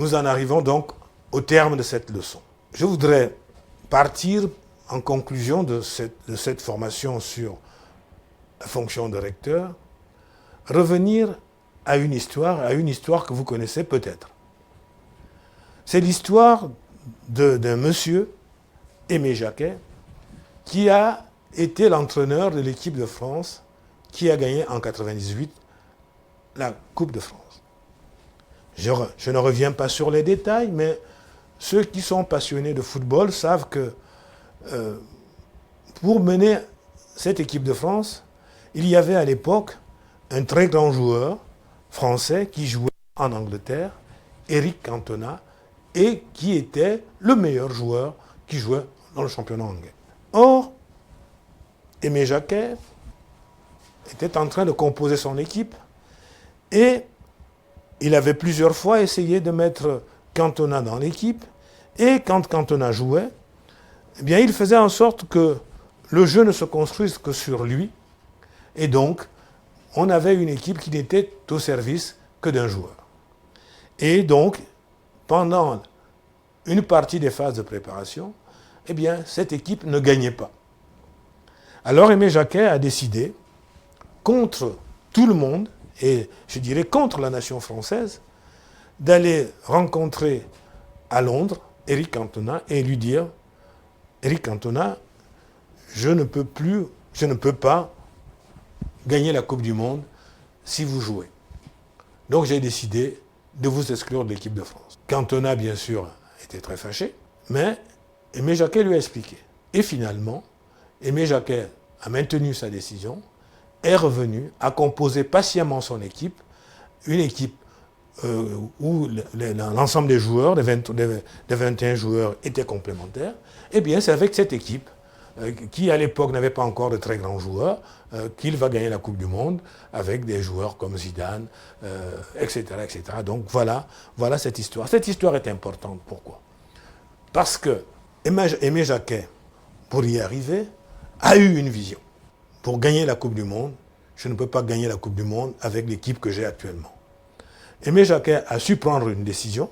nous en arrivons donc au terme de cette leçon. Je voudrais partir en conclusion de cette formation sur la fonction de recteur, revenir à une histoire que vous connaissez peut-être. C'est l'histoire d'un monsieur, Aimé Jacquet, qui a été l'entraîneur de l'équipe de France qui a gagné en 1998 la Coupe de France. Je ne reviens pas sur les détails, mais ceux qui sont passionnés de football savent que pour mener cette équipe de France, il y avait à l'époque un très grand joueur français qui jouait en Angleterre, Eric Cantona, et qui était le meilleur joueur qui jouait dans le championnat anglais. Or, Aimé Jacquet était en train de composer son équipe et il avait plusieurs fois essayé de mettre Cantona dans l'équipe, et quand Cantona jouait, eh bien, il faisait en sorte que le jeu ne se construise que sur lui, et donc on avait une équipe qui n'était au service que d'un joueur. Et donc, pendant une partie des phases de préparation, eh bien, cette équipe ne gagnait pas. Alors Aimé Jacquet a décidé, contre tout le monde, et je dirais contre la nation française, d'aller rencontrer à Londres Eric Cantona et lui dire « Eric Cantona, je ne peux pas gagner la Coupe du Monde si vous jouez. Donc j'ai décidé de vous exclure de l'équipe de France. » Cantona, bien sûr, était très fâché, mais Aimé Jacquet lui a expliqué. Et finalement, Aimé Jacquet a maintenu sa décision, est revenu, a composé patiemment son équipe, une équipe où l'ensemble des joueurs, des 21 joueurs étaient complémentaires. Eh bien, c'est avec cette équipe, qui à l'époque n'avait pas encore de très grands joueurs, qu'il va gagner la Coupe du Monde avec des joueurs comme Zidane, etc., etc. Donc voilà cette histoire. Cette histoire est importante. Pourquoi? Parce que Aimé Jacquet, pour y arriver, a eu une vision. Pour gagner la Coupe du Monde, je ne peux pas gagner la Coupe du Monde avec l'équipe que j'ai actuellement. Aimé Jacquet a su prendre une décision.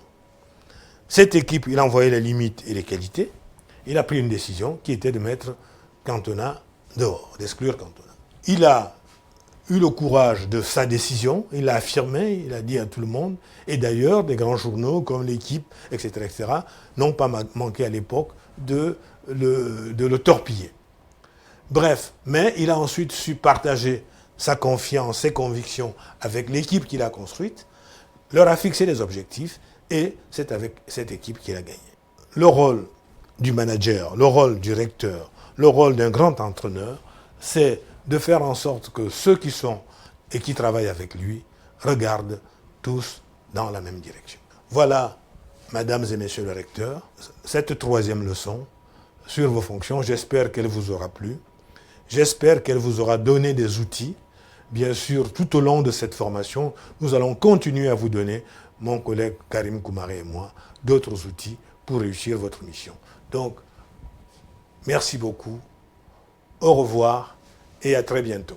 Cette équipe, il a envoyé les limites et les qualités. Il a pris une décision qui était de mettre Cantona dehors, d'exclure Cantona. Il a eu le courage de sa décision, il l'a affirmé, il a dit à tout le monde, et d'ailleurs, des grands journaux comme l'Équipe, etc., n'ont pas manqué à l'époque de le torpiller. Bref, mais il a ensuite su partager sa confiance, ses convictions avec l'équipe qu'il a construite, leur a fixé des objectifs, et c'est avec cette équipe qu'il a gagné. Le rôle du manager, le rôle du recteur, le rôle d'un grand entraîneur, c'est de faire en sorte que ceux qui sont et qui travaillent avec lui regardent tous dans la même direction. Voilà, mesdames et messieurs le recteur, cette troisième leçon sur vos fonctions. J'espère qu'elle vous aura plu. J'espère qu'elle vous aura donné des outils. Bien sûr, tout au long de cette formation, nous allons continuer à vous donner, mon collègue Karim Koumaré et moi, d'autres outils pour réussir votre mission. Donc, merci beaucoup, au revoir et à très bientôt.